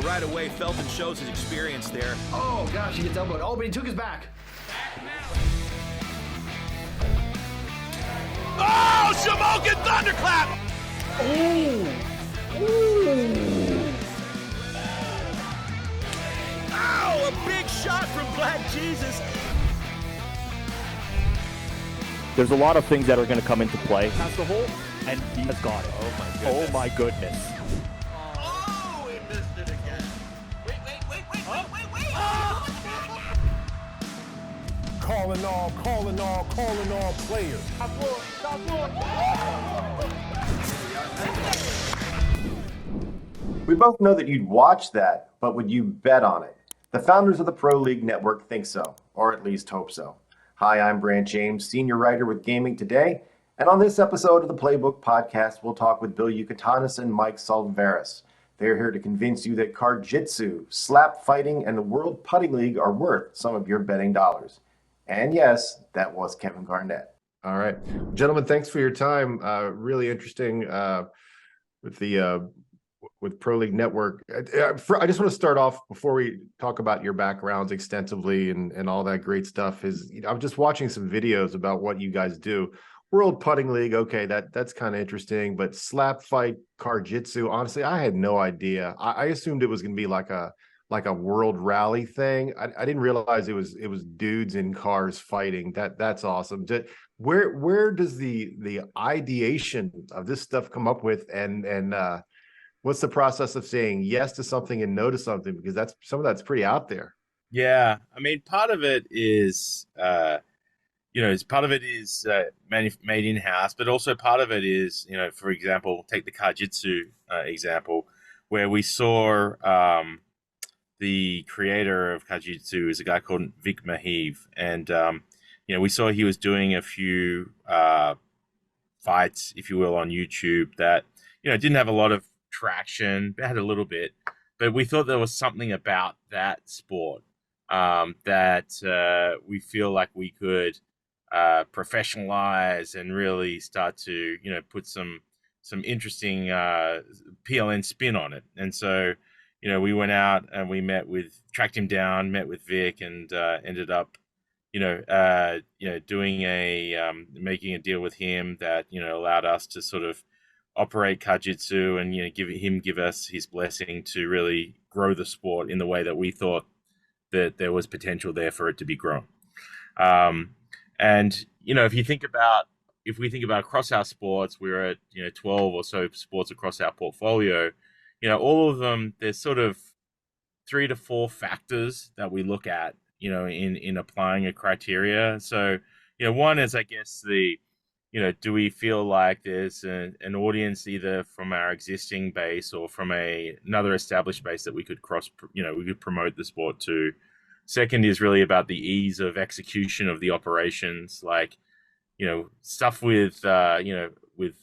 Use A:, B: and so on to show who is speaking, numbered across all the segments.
A: right away, Felton shows his experience there.
B: Oh, gosh, he gets elbowed. Oh, but he took his back.
A: Oh, Shamokin thunderclap! Ow, a big shot from Brant James.
C: There's a lot of things that are going to come into play. Past the hole, and he has got it. Oh my goodness.
A: Oh, he missed it again. Wait.
D: Calling all players.
E: We both know that you'd watch that, but would you bet on it? The founders of the Pro League Network think so, or at least hope so. Hi, I'm Brant James, senior writer with Gaming Today, and on this episode of the Playbook Podcast, we'll talk with Bill Yucatonis and Mike Salvaris. They're here to convince you that card-jitsu, slap fighting, and the World Putting League are worth some of your betting dollars. And yes, that was Kevin Garnett.
F: All right, gentlemen, thanks for your time. Really interesting with Pro League Network. I just want to start off before we talk about your backgrounds extensively and all that great stuff. I'm just watching some videos about what you guys do. World Putting League, okay, that's kind of interesting, but slap fight, card-jitsu, honestly, I had no idea. I assumed it was going to be like a world rally thing. I didn't realize it was dudes in cars fighting. That's awesome. Where does the ideation of this stuff come up with, and what's the process of saying yes to something and no to something? Because that's pretty out there.
G: Yeah, I mean, part of it is made in house, but also part of it is, for example, take the card-jitsu example, where we saw the creator of card-jitsu is a guy called Vic Mahiv, and we saw he was doing a few fights, if you will, on YouTube that didn't have a lot of traction. It had a little bit, but we thought there was something about that sport that we feel like we could professionalize and really start to put some interesting PLN spin on it. And so we went out and we tracked him down, met with Vic, and ended up doing making a deal with him that allowed us to sort of operate card-jitsu and give us his blessing to really grow the sport in the way that we thought that there was potential there for it to be grown. And if we think about across our sports, we're at 12 or so sports across our portfolio. All of them, there's sort of 3 to 4 factors that we look at in applying a criteria. So one is, I guess, do we feel like there's an audience either from our existing base or from another established base that we could we could promote the sport to. Second is really about the ease of execution of the operations, like stuff with with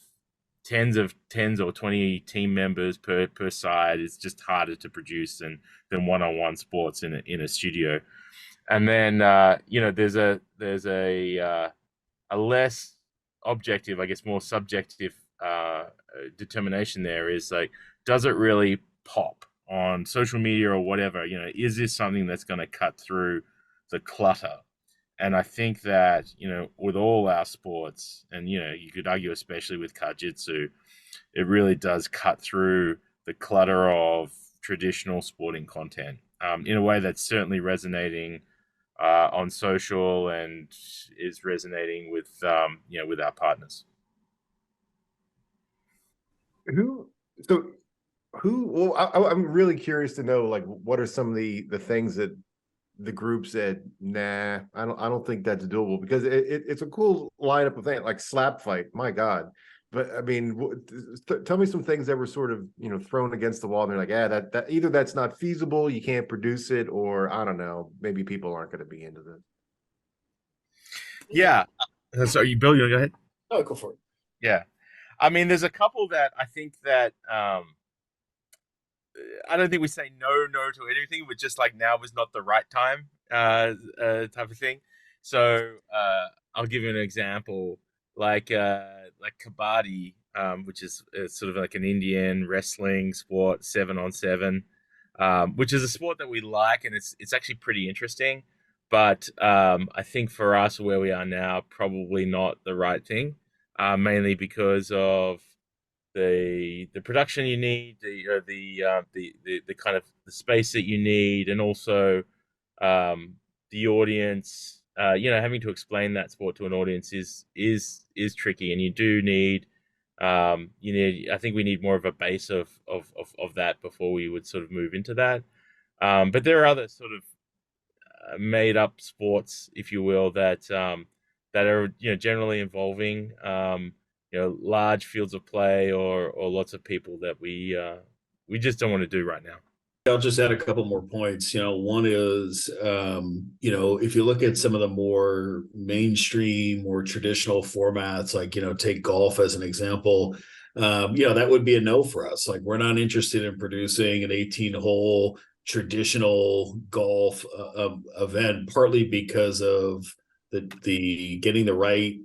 G: tens or 20 team members per side is just harder to produce than one-on-one sports in a studio. And then there's a less objective, I guess more subjective determination there is like, does it really pop on social media or whatever? Is this something that's going to cut through the clutter? And I think that with all our sports, and you could argue especially with card-jitsu, it really does cut through the clutter of traditional sporting content in a way that's certainly resonating on social and is resonating with with our partners.
F: I'm really curious to know, like, what are some of the things that the group said, nah, I don't think that's doable, because it's a cool lineup of things, like slap fight, my God. But I mean, tell me some things that were sort of thrown against the wall, and they're like, that either that's not feasible, you can't produce it, or I don't know, maybe people aren't going to be into this.
G: Yeah. So Bill, you want to go ahead?
B: Oh, go for it.
G: Yeah. I mean, there's a couple that I think that I don't think we say no to anything, but just like now was not the right time type of thing. So I'll give you an example, like kabaddi, which is sort of like an Indian wrestling sport, 7-on-7. which is a sport that we like, and it's actually pretty interesting. But I think for us, where we are now, probably not the right thing, mainly because of the production you need, the kind of the space that you need, and also the audience. Having to explain that sport to an audience is tricky, and you do need I think we need more of a base of that before we would sort of move into that. But there are other sort of made up sports, if you will, that are generally involving large fields of play or lots of people that we just don't want to do right now.
H: I'll just add a couple more points. One is, if you look at some of the more mainstream, more traditional formats, like, take golf as an example, that would be a no for us. Like, we're not interested in producing an 18-hole traditional golf event, partly because of the getting the right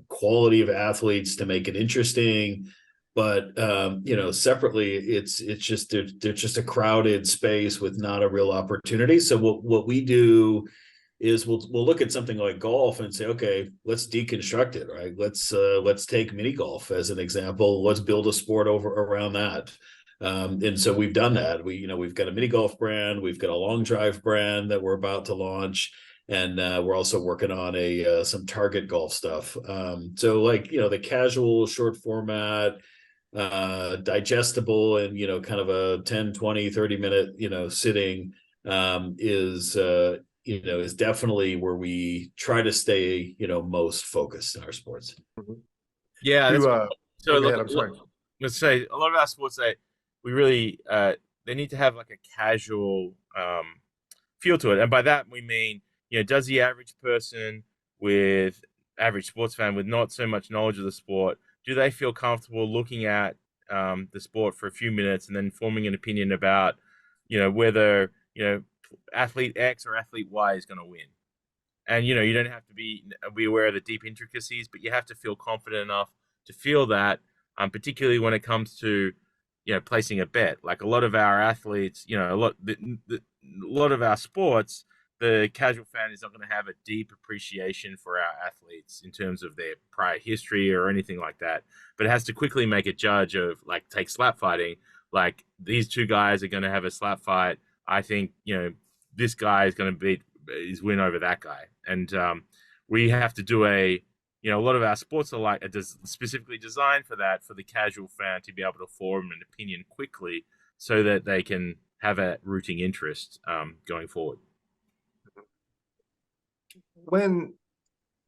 H: quality of athletes to make it interesting. But separately, it's just they're just a crowded space with not a real opportunity. So what we do is we'll look at something like golf and say, okay, let's deconstruct it, right? Let's take mini golf as an example. Let's build a sport around that. And so we've done that. We've got a mini golf brand, we've got a long drive brand that we're about to launch, and we're also working on some target golf stuff. So the casual short format, digestible, and kind of a 10, 20, 30-minute sitting is definitely where we try to stay most focused in our sports.
G: Yeah, that's so
F: I'm sorry.
G: Let's say a lot of our sports, we really they need to have like a casual feel to it, and by that we mean does the average person with average sports fan with not so much knowledge of the sport, do they feel comfortable looking at the sport for a few minutes and then forming an opinion about, whether, athlete X or athlete Y is going to win? And, you don't have to be aware of the deep intricacies, but you have to feel confident enough to feel that, particularly when it comes to, placing a bet. Like a lot of our athletes, a lot of our sports, the casual fan is not going to have a deep appreciation for our athletes in terms of their prior history or anything like that. But it has to quickly make a judge of, like, take slap fighting. Like, these two guys are going to have a slap fight. I think, this guy is going to beat his win over that guy. And we have to do a lot of our sports are specifically designed for that, for the casual fan to be able to form an opinion quickly so that they can have a rooting interest going forward.
F: When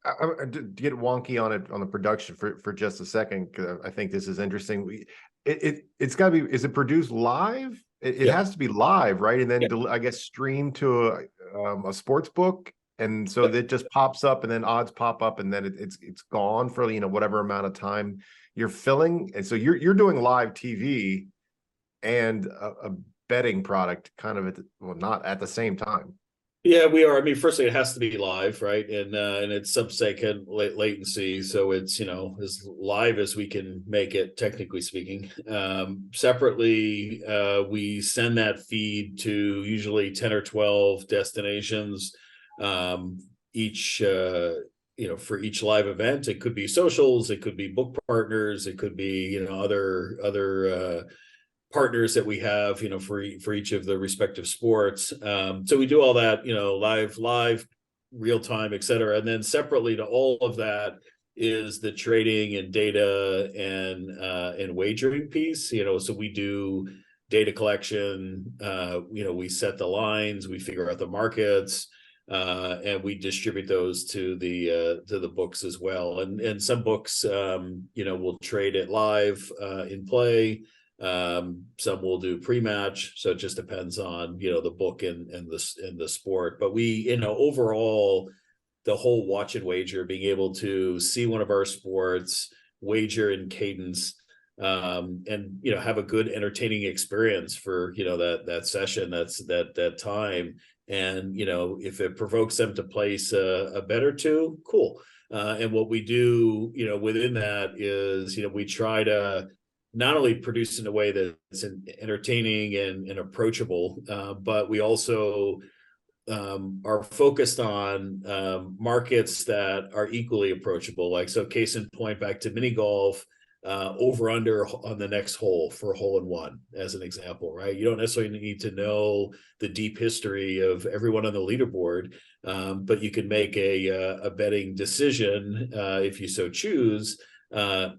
F: to get wonky on it, on the production for just a second, because I think this is interesting. It's got to be, is it produced live? It has to be live, right? And then I guess streamed to a sports book, and so it just pops up, and then odds pop up, and then it's gone for whatever amount of time you're filling. And so you're doing live TV and a betting product kind of not at the same time.
H: Yeah, we are. I mean, firstly, it has to be live, right? And it's sub-second latency, so it's as live as we can make it, technically speaking. Separately, we send that feed to usually 10 or 12 destinations, each for each live event. It could be socials, it could be book partners, it could be other partners that we have, for each of the respective sports. So we do all that, live, real time, et cetera. And then separately to all of that is the trading and data and wagering piece. So we do data collection. We set the lines, we figure out the markets, and we distribute those to the books as well. And some books, will trade it live in play. Some will do pre-match, so it just depends on the book and the sport. But we overall, the whole watch and wager, being able to see one of our sports, wager in cadence, and have a good entertaining experience for that session, that time. And if it provokes them to place a bet or two, cool. And what we do within that is we try to not only produced in a way that's entertaining and approachable, but we also are focused on markets that are equally approachable. Like, so case in point, back to mini golf, over under on the next hole for hole in one, as an example, right? You don't necessarily need to know the deep history of everyone on the leaderboard, but you can make a betting decision if you so choose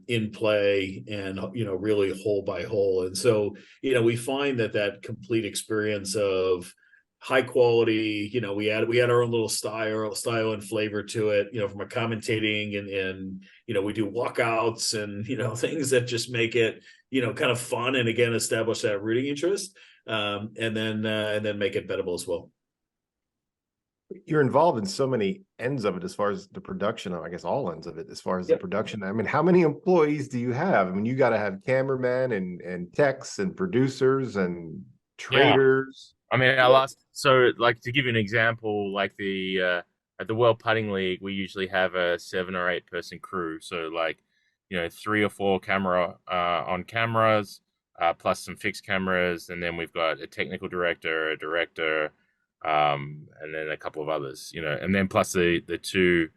H: in play, and really hole by hole. And so we find that complete experience of high quality, we add our own little style and flavor to it, from a commentating, and we do walkouts and things that just make it kind of fun, and again establish that rooting interest, and then make it bettable as well.
F: You're involved in so many ends of it, as far as the production of, I guess, all ends of it, as far as the production. I mean, how many employees do you have? I mean, you got to have cameramen and techs and producers and traders.
G: I mean, our last, so like to give you an example, like at the World Putting League, we usually have a 7 or 8 person crew. So like, 3 or 4 on cameras, plus some fixed cameras, and then we've got a technical director, a director, and then a couple of others, and then plus the 2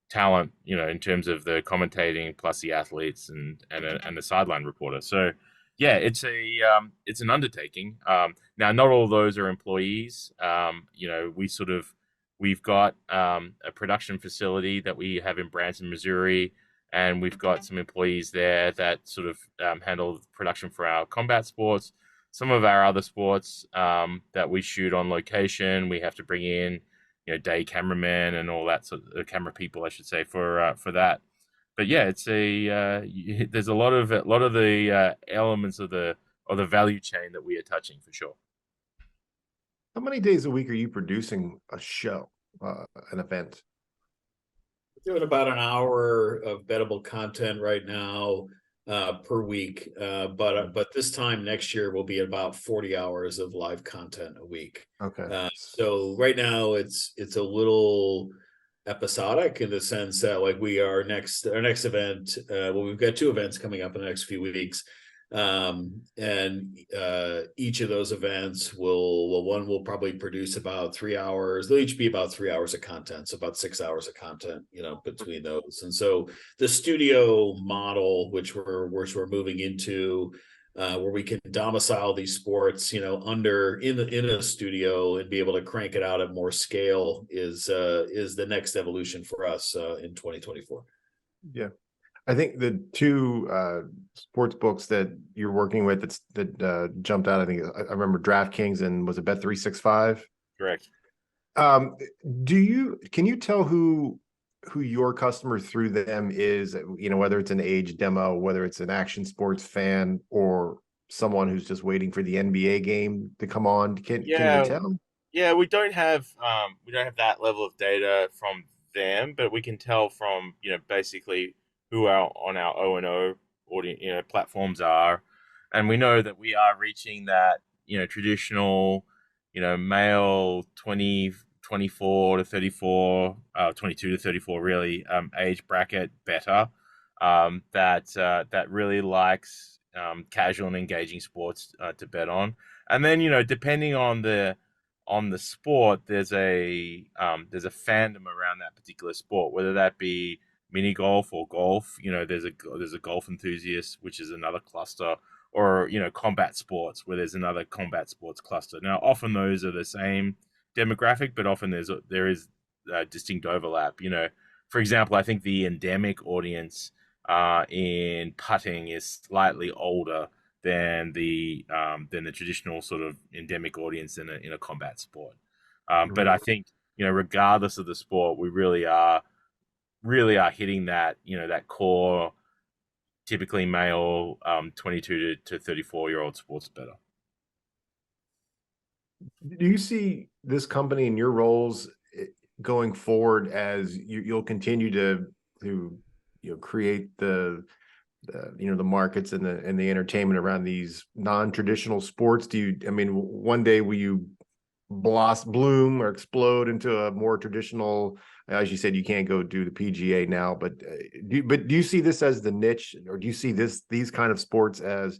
G: talent, in terms of the commentating, plus the athletes and the sideline reporter. So yeah, it's an undertaking. Now, not all of those are employees. We've got a production facility that we have in Branson, Missouri, and we've got some employees there that sort of handle production for our combat sports. Some of our other sports that we shoot on location, we have to bring in, day cameramen and all that sort of camera people, I should say, for that. But yeah, it's there's a lot of the elements of the value chain that we are touching, for sure.
F: How many days a week are you producing a show, an event?
H: We're doing about an hour of bettable content right now per week, but this time next year will be about 40 hours of live content a week.
F: Okay.
H: So right now it's a little episodic, in the sense that, like, our next event, we've got 2 events coming up in the next few weeks, and each of those events one will probably produce about 3 hours. They'll each be about 3 hours of content, so about 6 hours of content between those. And so the studio model, which we're moving into, where we can domicile these sports, in a studio and be able to crank it out at more scale, is the next evolution for us in 2024.
F: Yeah, I think the 2 sports books that you're working with that jumped out. I think I remember DraftKings, and was it Bet365?
G: Correct.
F: Can you tell who your customer through them is, whether it's an age demo, whether it's an action sports fan, or someone who's just waiting for the NBA game to come on? Can you tell?
G: Yeah, we don't have that level of data from them, but we can tell from, basically who our O&O audience, platforms are. And we know that we are reaching that, traditional, male 24 to 34, 22 to 34 really, age bracket better, that really likes casual and engaging sports to bet on. And then, depending on the sport, there's a fandom around that particular sport, whether that be mini golf or golf. There's a golf enthusiast, which is another cluster, or combat sports, where there's another combat sports cluster. Now, often those are the same demographic, but often there is distinct overlap. For example, I think the endemic audience in putting is slightly older than the traditional sort of endemic audience in a combat sport. But I think regardless of the sport, we really are hitting that that core, typically male 22 to 34-year-old sports bettor.
F: Do you see this company in your roles going forward as you'll continue to create the markets and the entertainment around these non-traditional sports? One day will you bloom or explode into a more traditional As you said, you can't go do the PGA now, but do you see this as the niche, or do you see these kind of sports as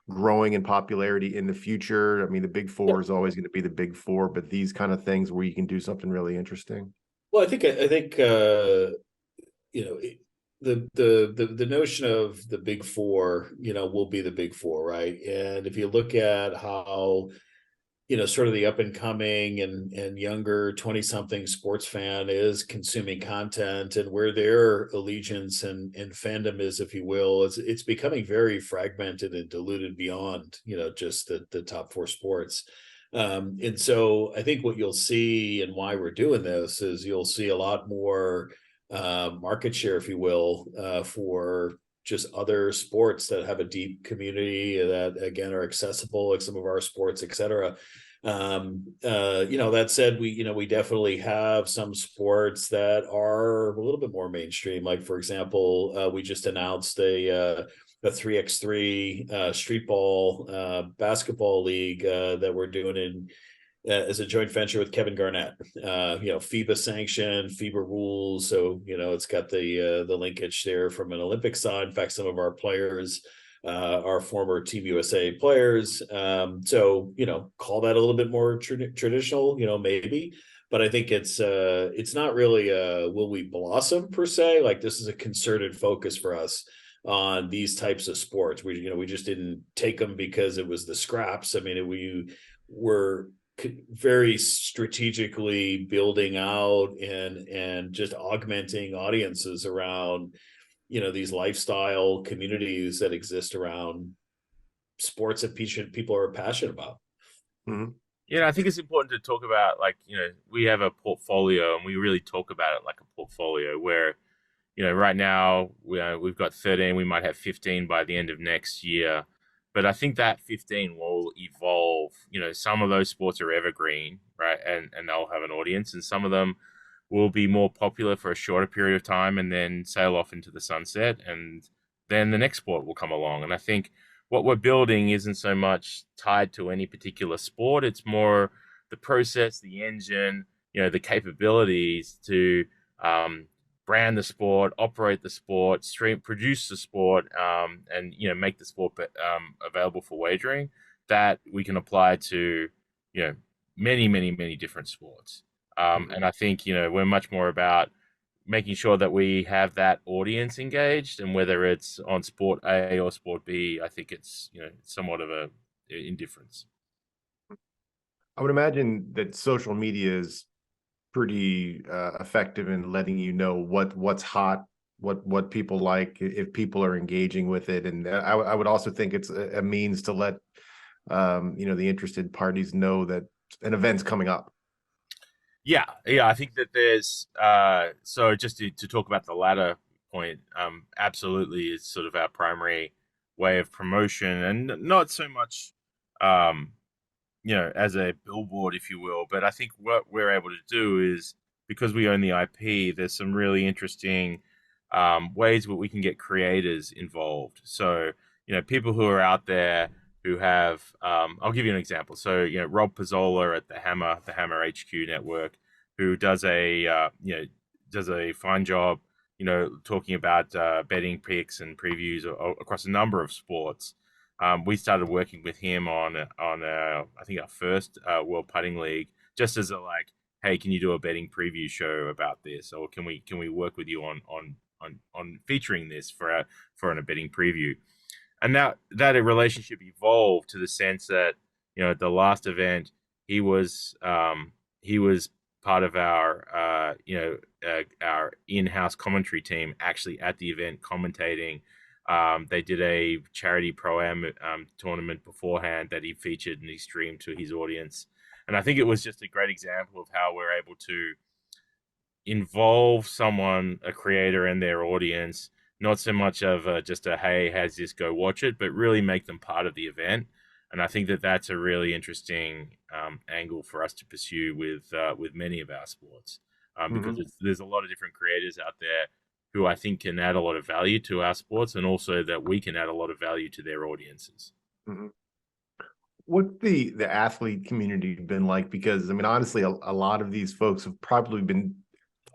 F: growing in popularity in the future? I mean, the Big Four is always going to be the Big Four, but these kind of things where you can do something really interesting.
H: Well, I think the notion of the Big Four, will be the Big Four, right? And if you look at how sort of the up and coming and younger 20 something sports fan is consuming content, and where their allegiance and fandom is, if you will, it's becoming very fragmented and diluted beyond, just the top four sports. And so I think what you'll see, and why we're doing this, is you'll see a lot more market share, if you will, for just other sports that have a deep community that, again, are accessible, like some of our sports, et cetera. That said, we definitely have some sports that are a little bit more mainstream. Like, for example, we just announced a 3x3 street ball basketball league that we're doing in as a joint venture with Kevin Garnett. FIBA sanctioned, FIBA rules, so it's got the linkage there from an Olympic side. In fact, some of our players are former Team USA players. So call that a little bit more traditional, maybe. But I think it's not really will we blossom per se. Like, this is a concerted focus for us on these types of sports. We just didn't take them because it was the scraps. I mean, we were very strategically building out and just augmenting audiences around these lifestyle communities that exist around sports that people are passionate about.
F: Mm-hmm.
G: Yeah, I think it's important to talk about, like, we have a portfolio, and we really talk about it like a portfolio where, right now we've got 13, we might have 15 by the end of next year. But I think that 15 will evolve. Some of those sports are evergreen, right? And they'll have an audience, and some of them will be more popular for a shorter period of time and then sail off into the sunset. And then the next sport will come along. And I think what we're building isn't so much tied to any particular sport. It's more the process, the engine, the capabilities to brand the sport, operate the sport, produce the sport, and make the sport available for wagering, that we can apply to many, many, many different sports. And I think we're much more about making sure that we have that audience engaged, and whether it's on sport A or sport B, I think it's somewhat of a indifference.
F: I would imagine that social media is pretty effective in letting you know what's hot, what people like, if people are engaging with it. And I would also think it's a means to let the interested parties know that an event's coming up.
G: Yeah, I think that there's so just to talk about the latter point, absolutely, it's sort of our primary way of promotion, and not so much as a billboard, if you will. But I think what we're able to do is, because we own the IP, there's some really interesting ways where we can get creators involved. So, people who are out there who have, I'll give you an example. So, Rob Pizzola at the Hammer HQ network, who does a fine job, talking about betting picks and previews across a number of sports. We started working with him on I think our first World Putting League, just as a hey, can you do a betting preview show about this, or can we work with you on featuring this for a betting preview? And that a relationship evolved to the sense that at the last event he was part of our our in-house commentary team, actually at the event commentating. They did a charity pro-am tournament beforehand that he featured and he streamed to his audience. And I think it was just a great example of how we're able to involve someone, a creator, and their audience, not so much of just a, hey, has this, go watch it, but really make them part of the event. And I think that that's a really interesting angle for us to pursue with many of our sports, because there's a lot of different creators out there who I think can add a lot of value to our sports, and also that we can add a lot of value to their audiences.
F: Mm-hmm. What's the athlete community been like? Because, I mean, honestly, a lot of these folks have probably been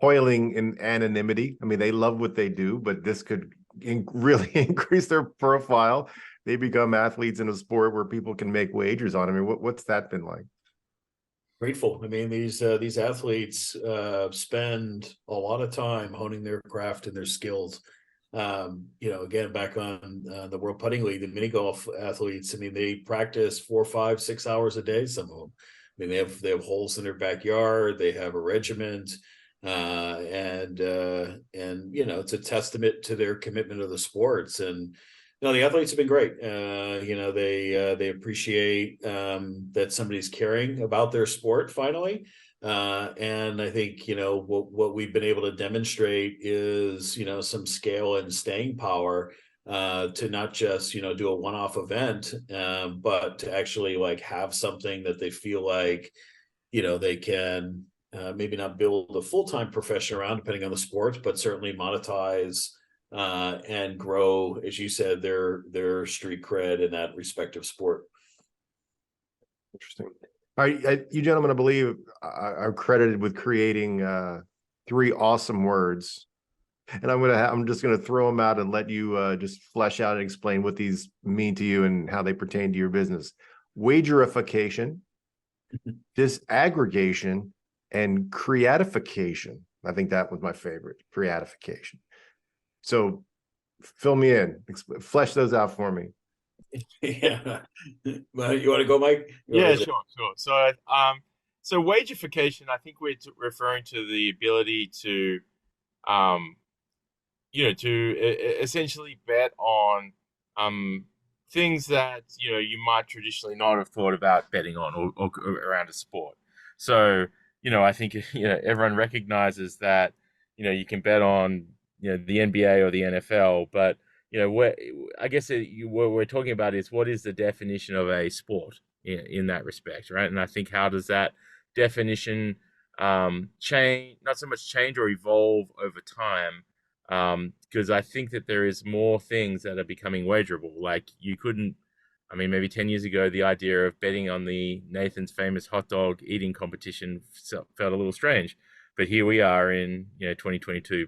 F: toiling in anonymity. I mean, they love what they do, but this could really increase their profile. They become athletes in a sport where people can make wagers on. I mean, what's that been like?
H: Grateful. I mean, these athletes spend a lot of time honing their craft and their skills. Again, back on the World Putting League, the mini golf athletes. I mean, they practice 4, 5, 6 hours a day. Some of them. I mean, they have holes in their backyard. They have a regiment, and it's a testament to their commitment to the sports. And the athletes have been great. They appreciate that somebody's caring about their sport finally. And I think, what we've been able to demonstrate is, some scale and staying power to not just, do a one-off event, but to actually have something that they feel like, they can maybe not build a full-time profession around, depending on the sport, but certainly monetize and grow, as you said, their street cred in that respective sport.
F: Interesting. All right, you gentlemen, I believe, are credited with creating 3 awesome words, and I'm just gonna throw them out and let you just flesh out and explain what these mean to you and how they pertain to your business. Wagerification, disaggregation, and creatification. I think that was my favorite, creatification. So fill me in, flesh those out for me.
H: Yeah. Well, you want to go, Mike?
G: Yeah, sure. So wagerification, I think we're referring to the ability to, essentially bet on, things that, you might traditionally not have thought about betting on or around a sport. So, I think, everyone recognizes that, you can bet on, the NBA or the NFL, but what we're talking about is what is the definition of a sport in that respect, right? And I think how does that definition change, not so much change or evolve over time, because I think that there is more things that are becoming wagerable. Like maybe 10 years ago, the idea of betting on the Nathan's Famous hot dog eating competition felt a little strange. But here we are in 2022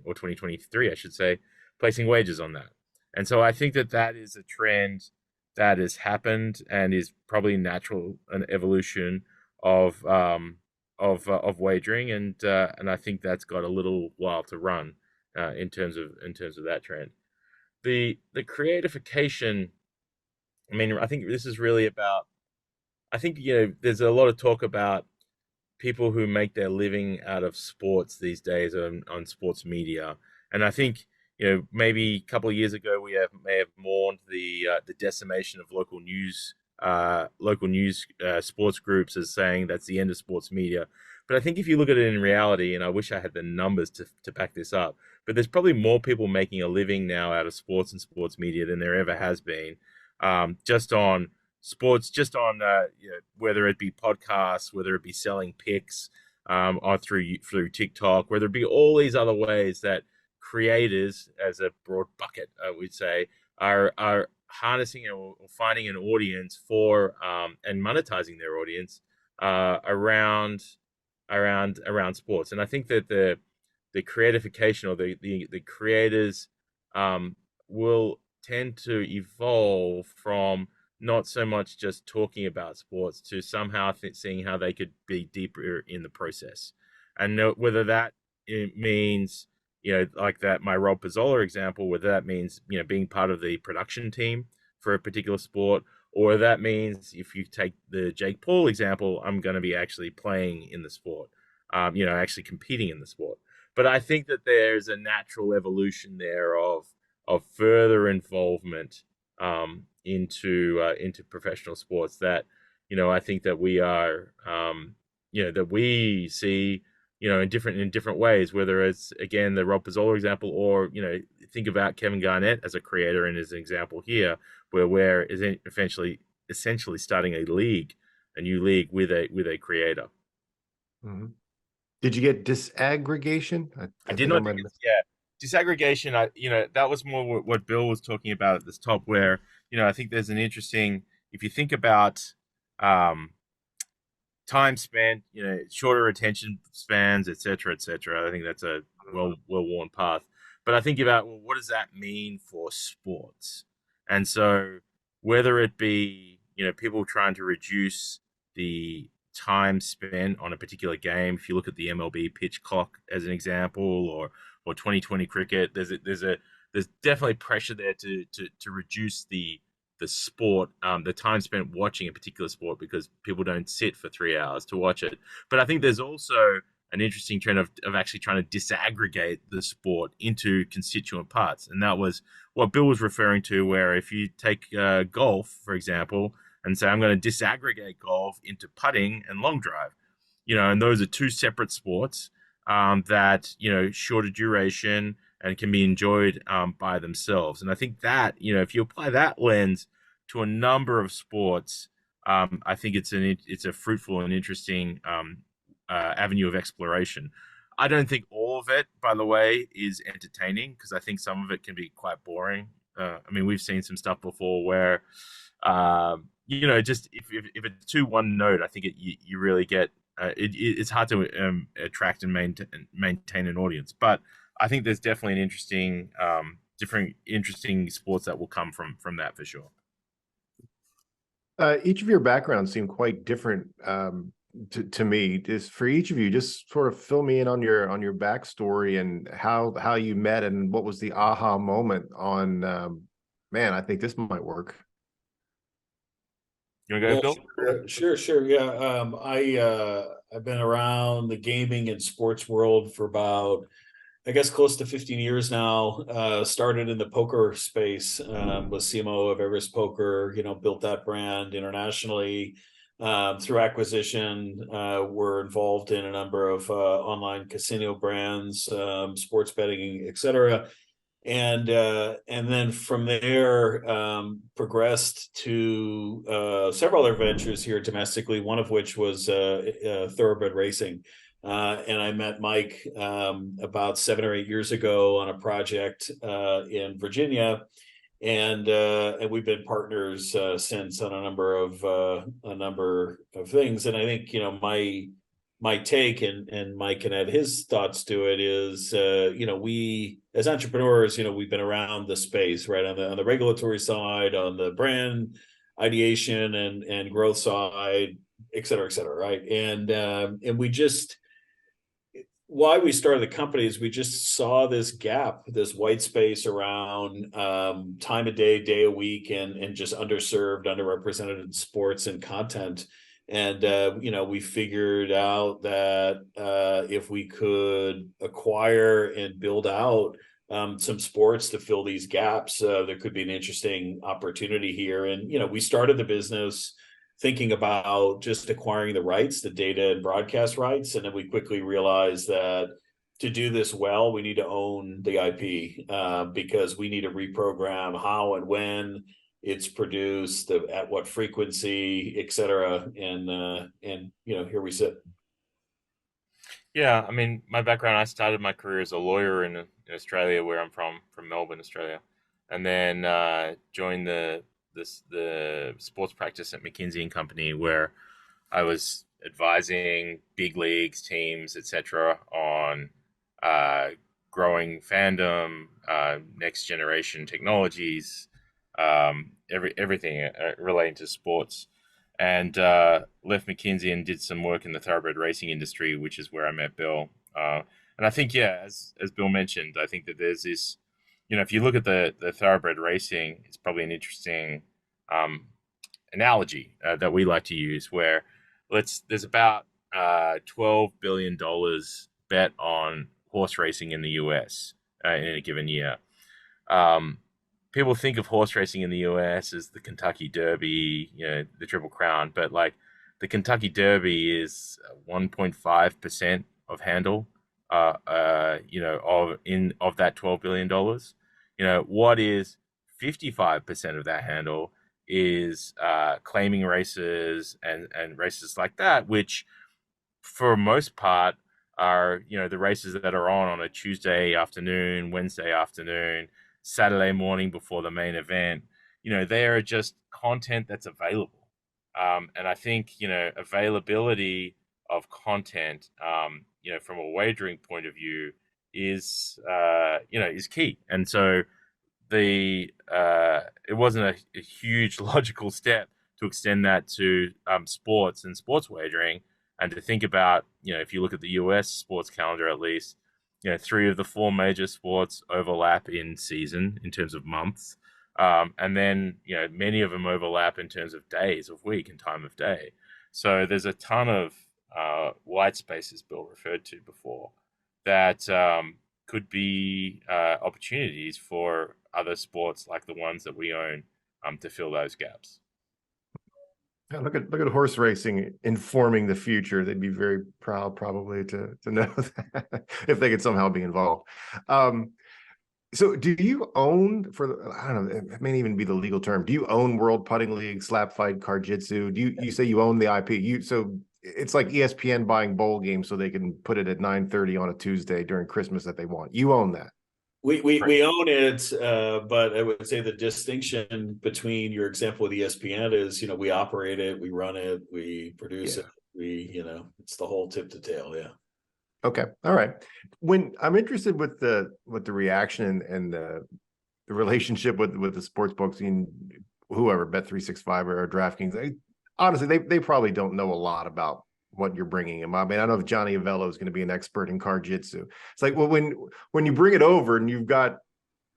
G: or 2023, I should say, placing wagers on that. And so I think that is a trend that has happened and is probably natural, an evolution of wagering, and I think that's got a little while to run in terms of that trend. The creatification, I think this is really about, I think there's a lot of talk about people who make their living out of sports these days on sports media. And I think, maybe a couple of years ago, we may have mourned the decimation of local news sports groups as saying that's the end of sports media. But I think if you look at it in reality, and I wish I had the numbers to back this up, but there's probably more people making a living now out of sports and sports media than there ever has been, just on sports, whether it be podcasts, whether it be selling picks, or through TikTok, whether it be all these other ways that creators, as a broad bucket, I would say, are harnessing or finding an audience for and monetizing their audience around sports. And I think that the creatification or the creators will tend to evolve from not so much just talking about sports to somehow seeing how they could be deeper in the process. And whether that means, like that, my Rob Pizzola example, whether that means, being part of the production team for a particular sport, or that means, if you take the Jake Paul example, I'm going to be actually playing in the sport, actually competing in the sport. But I think that there's a natural evolution there of further involvement into professional sports that, I think that we are, that we see, in different ways, whether it's, again, the Rob Pizzola example, or, think about Kevin Garnett as a creator in his example here, where we're essentially starting a new league with a creator.
F: Mm-hmm. Did you get disaggregation?
G: I did not. Disaggregation. That was more what Bill was talking about at this top, where, I think there's an interesting, if you think about time spent, shorter attention spans, et cetera, et cetera. I think that's a well-worn path. But I think about, well, what does that mean for sports? And so whether it be, people trying to reduce the time spent on a particular game, if you look at the MLB pitch clock as an example, or 2020 cricket, there's definitely pressure there to reduce the sport, the time spent watching a particular sport, because people don't sit for 3 hours to watch it. But I think there's also an interesting trend of actually trying to disaggregate the sport into constituent parts. And that was what Bill was referring to, where if you take golf, for example, and say, I'm going to disaggregate golf into putting and long drive, and those are two separate sports that, shorter duration and can be enjoyed by themselves. And I think that, if you apply that lens to a number of sports, I think it's a fruitful and interesting avenue of exploration. I don't think all of it, by the way, is entertaining, because I think some of it can be quite boring. We've seen some stuff before where, just if it's too one note, I think you really get it's hard to attract and maintain an audience. But I think there's definitely an interesting sports that will come from that for sure.
F: Each of your backgrounds seem quite different to me. Just for each of you, just sort of fill me in on your backstory and how you met, and what was the aha moment on, man, I think this might work.
G: You want to go, Bill?
H: Sure. Yeah. I've been around the gaming and sports world for about, I guess, close to 15 years now. Started in the poker space, was CMO of Everest Poker, built that brand internationally through acquisition. We're involved in a number of online casino brands, sports betting, et cetera. And then from there, progressed to several other ventures here domestically, one of which was thoroughbred racing. And I met Mike about 7 or 8 years ago on a project in Virginia, and we've been partners since on a number of things. And I think my take, and Mike can add his thoughts to it, is we as entrepreneurs, we've been around the space, right, on the regulatory side, on the brand ideation and growth side, et cetera, right, and we just, why we started the company is we just saw this gap, this white space around time of day of week, and just underserved, underrepresented in sports and content. And, we figured out that if we could acquire and build out some sports to fill these gaps, there could be an interesting opportunity here. And, we started the business thinking about just acquiring the rights, the data and broadcast rights. And then we quickly realized that to do this well, we need to own the IP because we need to reprogram how and when it's produced, at what frequency, et cetera. And here we sit.
G: Yeah, my background, I started my career as a lawyer in Australia, where I'm from Melbourne, Australia, and then joined the sports practice at McKinsey and Company, where I was advising big leagues, teams, etc., on growing fandom, next generation technologies, everything relating to sports. And left McKinsey and did some work in the thoroughbred racing industry, which is where I met Bill. And I think, as Bill mentioned, I think that there's this, if you look at the thoroughbred racing, it's probably an interesting analogy that we like to use, where there's about $12 billion bet on horse racing in the US in a given year. People think of horse racing in the US as the Kentucky Derby, the Triple Crown, but the Kentucky Derby is 1.5% of handle, of that $12 billion. What is 55% of that handle is claiming races and races like that, which for most part are, the races that are on a Tuesday afternoon, Wednesday afternoon, Saturday morning before the main event. They are just content that's available. And I think, availability of content, from a wagering point of view is key. And so it wasn't a huge logical step to extend that to sports and sports wagering, and to think about, if you look at the US sports calendar, at least, 3 of the 4 major sports overlap in season in terms of months. And then, many of them overlap in terms of days of week and time of day. So there's a ton of white spaces Bill referred to before that could be opportunities for other sports like the ones that we own to fill those gaps.
F: Yeah, look at horse racing informing the future. They'd be very proud probably to know that if they could somehow be involved. So do you own, I don't know, it may even be the legal term, do you own World Putting League, Slap Fight, Card-Jitsu? You say you own the IP? So it's like ESPN buying bowl games so they can put it at 9:30 on a Tuesday during Christmas that they want. You own that.
H: We own it, but I would say the distinction between your example with ESPN is, we operate it, we run it, we produce it, it's the whole tip to tail. Yeah.
F: Okay. All right. When I'm interested with the reaction and the relationship with the sports books and whoever, Bet365 or DraftKings, honestly, they probably don't know a lot about what you're bringing them. I mean, I know if Johnny Avello is going to be an expert in Card-Jitsu. It's like, well, when you bring it over and you've got,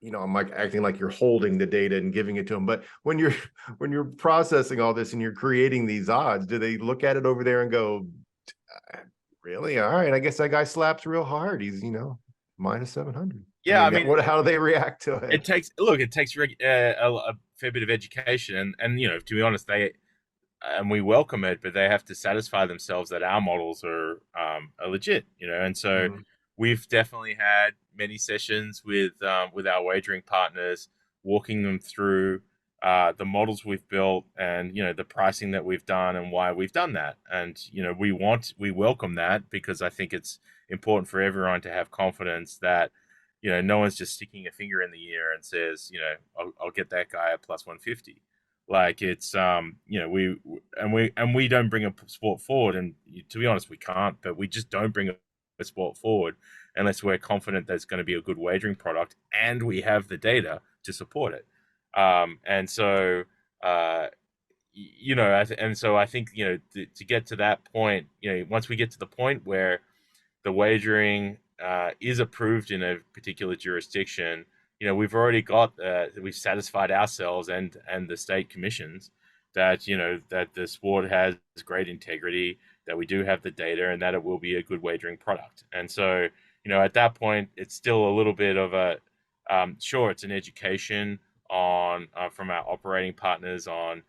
F: I'm like acting like you're holding the data and giving it to them. But when you're processing all this and you're creating these odds, do they look at it over there and go, really? All right, I guess that guy slaps real hard. He's, minus 700.
G: Yeah,
F: how do they react to it?
G: It takes a fair bit of education, and to be honest, and we welcome it, but they have to satisfy themselves that our models are legit, and so we've definitely had many sessions with our wagering partners, walking them through the models we've built and the pricing that we've done and why we've done that. And we welcome that, because I think it's important for everyone to have confidence that no one's just sticking a finger in the air and says, I'll get that guy at plus 150. Like, it's we don't bring a sport forward, and to be honest, we can't, but we just don't bring a sport forward unless we're confident there's going to be a good wagering product and we have the data to support it. And so I think to get to that point, once we get to the point where the wagering is approved in a particular jurisdiction, we've already got we've satisfied ourselves and the state commissions that that the sport has great integrity, that we do have the data, and that it will be a good wagering product. And so at that point, it's still a little bit of a sure, it's an education on from our operating partners on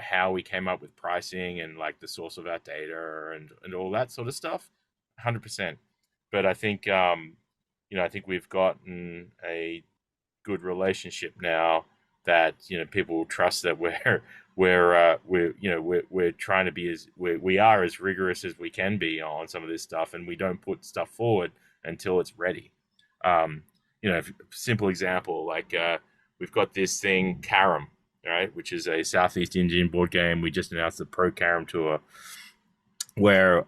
G: how we came up with pricing and like the source of our data and all that sort of stuff, 100%. But I think I think we've gotten a good relationship now that people will trust that we're trying to be we are as rigorous as we can be on some of this stuff, and we don't put stuff forward until it's ready. Simple example, like we've got this thing Carrom, right, which is a Southeast Indian board game. We just announced the Pro Carrom Tour, where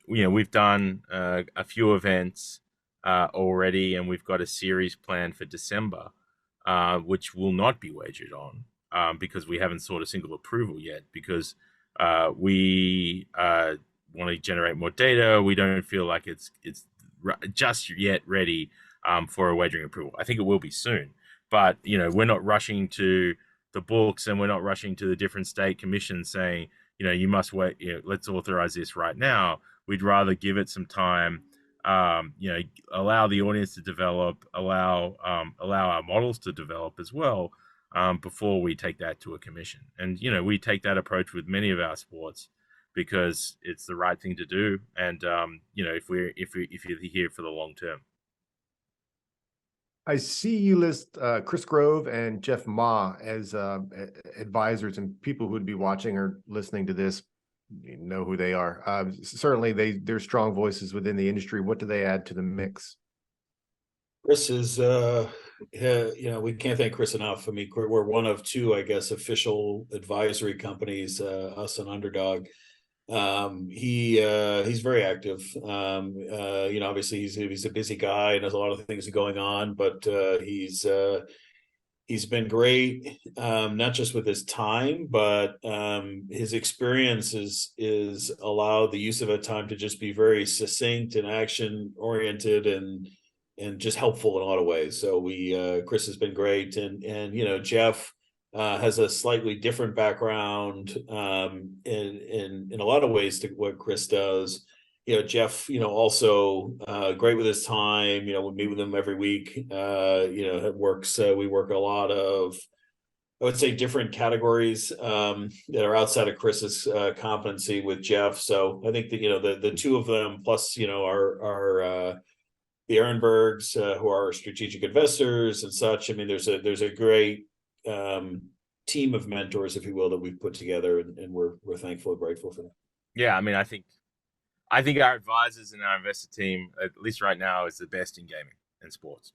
G: we've done a few events already, and we've got a series planned for December, which will not be wagered on because we haven't sought a single approval yet, because we want to generate more data. We don't feel like it's just yet ready for a wagering approval. I think it will be soon, but we're not rushing to the books, and we're not rushing to the different state commissions saying, you must wait, let's authorize this right now. We'd rather give it some time, allow the audience to develop, allow our models to develop as well, before we take that to a commission. And we take that approach with many of our sports because it's the right thing to do. And if you're here for the long term.
F: I see you list Chris Grove and Jeff Ma as advisors, and people who would be watching or listening to this know who they are. Certainly, they're strong voices within the industry. What do they add to the mix?
H: Chris is we can't thank Chris enough. I mean, we're one of two, I guess, official advisory companies, us and Underdog. He's very active. Obviously he's a busy guy and has a lot of things going on, but he's been great, not just with his time, but his experience is allowed the use of that time to just be very succinct and action oriented and just helpful in a lot of ways. So Chris has been great, and Jeff has a slightly different background in a lot of ways to what Chris does. Jeff, also great with his time. We meet with him every week. It works. We work a lot of, I would say, different categories that are outside of Chris's competency with Jeff. So I think that the two of them plus our the Ehrenbergs, who are strategic investors and such. I mean, there's a great team of mentors, if you will, that we've put together, and we're thankful and grateful for them.
G: Yeah, I mean, I think our advisors and our investor team, at least right now, is the best in gaming and sports.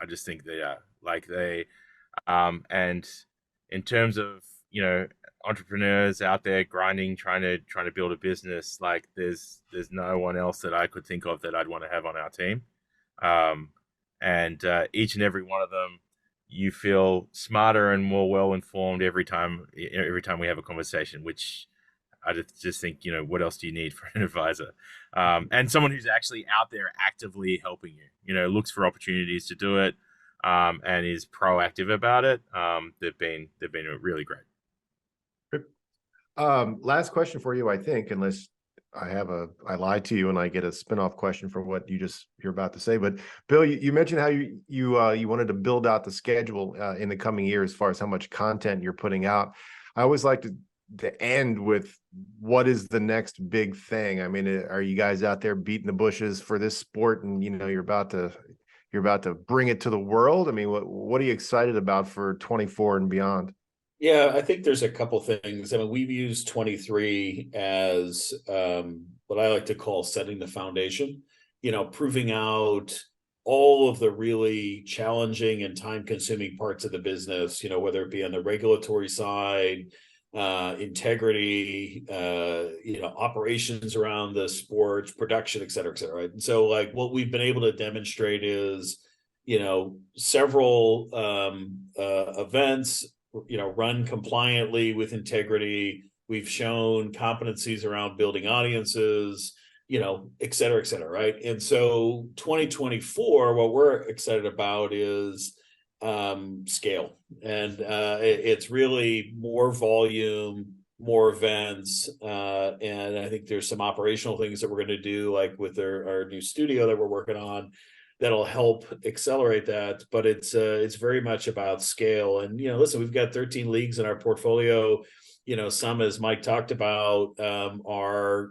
G: I just think they are and in terms of entrepreneurs out there grinding, trying to build a business, like there's no one else that I could think of that I'd want to have on our team. Each and every one of them, you feel smarter and more well informed every time we have a conversation, which I just think, what else do you need for an advisor? And someone who's actually out there actively helping you, looks for opportunities to do it, and is proactive about it. They've been really great.
F: Last question for you, I think, unless I lied to you and I get a spinoff question from what you're about to say. But Bill, you mentioned how you wanted to build out the schedule in the coming year as far as how much content you're putting out. I always like to end with, what is the next big thing? I mean, are you guys out there beating the bushes for this sport, and you're about to bring it to the world? I mean, what are you excited about for 24 and beyond?
H: Yeah, I think there's a couple things. I mean, we've used 23 as what I like to call setting the foundation, proving out all of the really challenging and time-consuming parts of the business, whether it be on the regulatory side, integrity, operations around the sports, production, et cetera, right? And so, like, what we've been able to demonstrate is, several events, run compliantly with integrity. We've shown competencies around building audiences, et cetera, right? And so 2024, what we're excited about is scale. And it's really more volume, more events. And I think there's some operational things that we're going to do, like with our new studio that we're working on, that'll help accelerate that. But it's very much about scale. And, listen, we've got 13 leagues in our portfolio. Some, as Mike talked about, are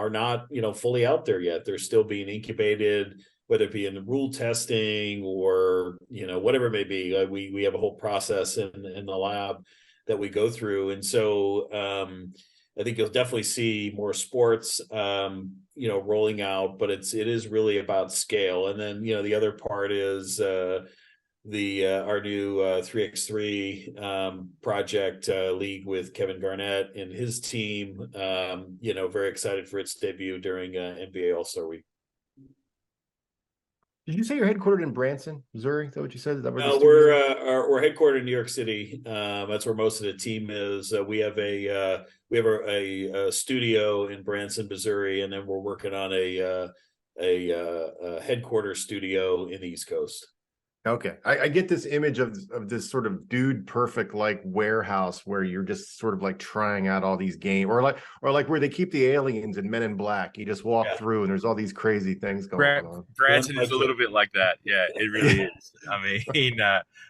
H: not, fully out there yet. They're still being incubated, whether it be in the rule testing or, whatever it may be. We have a whole process in the lab that we go through. And so I think you'll definitely see more sports, rolling out, but it is really about scale. And then, the other part is our new 3x3 project league with Kevin Garnett and his team. Very excited for its debut during NBA All-Star Week.
F: Did you say you're headquartered in Branson, Missouri? Is that what you said? Is that where
H: we're headquartered in New York City. That's where most of the team is. We have a studio in Branson, Missouri, and then we're working on a headquarters studio in the East Coast.
F: Okay, I get this image of this sort of dude perfect like warehouse where you're just sort of like trying out all these games, or like where they keep the aliens in Men in Black. You just walk through and there's all these crazy things going on.
G: Branson is a little bit like that. Yeah, it really is. I mean,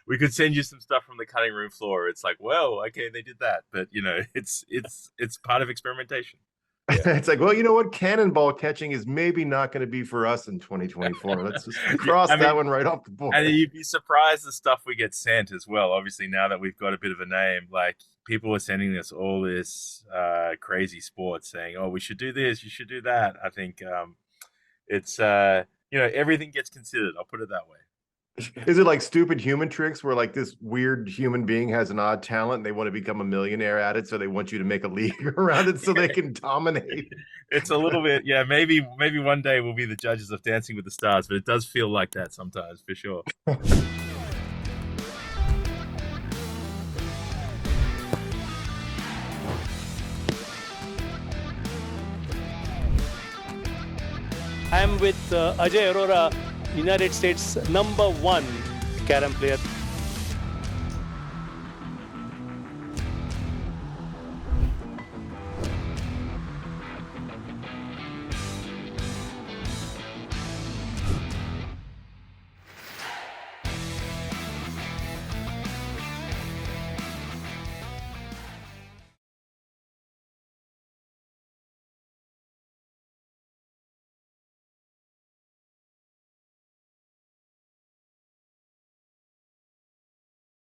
G: we could send you some stuff from the cutting room floor. It's like, well, okay, they did that, but it's part of experimentation.
F: Yeah. It's like, well, you know what? Cannonball catching is maybe not going to be for us in 2024. Let's just cross that one right off the board.
G: And you'd be surprised the stuff we get sent as well. Obviously, now that we've got a bit of a name, like people are sending us all this crazy sports saying, oh, we should do this, you should do that. I think it's, everything gets considered. I'll put it that way.
F: Is it like stupid human tricks where like this weird human being has an odd talent and they want to become a millionaire at it, so they want you to make a league around it so they can dominate?
G: It's a little bit, yeah. Maybe one day we'll be the judges of Dancing with the Stars, but it does feel like that sometimes, for sure.
I: I am with Ajay Arora, United States #1 carrom player.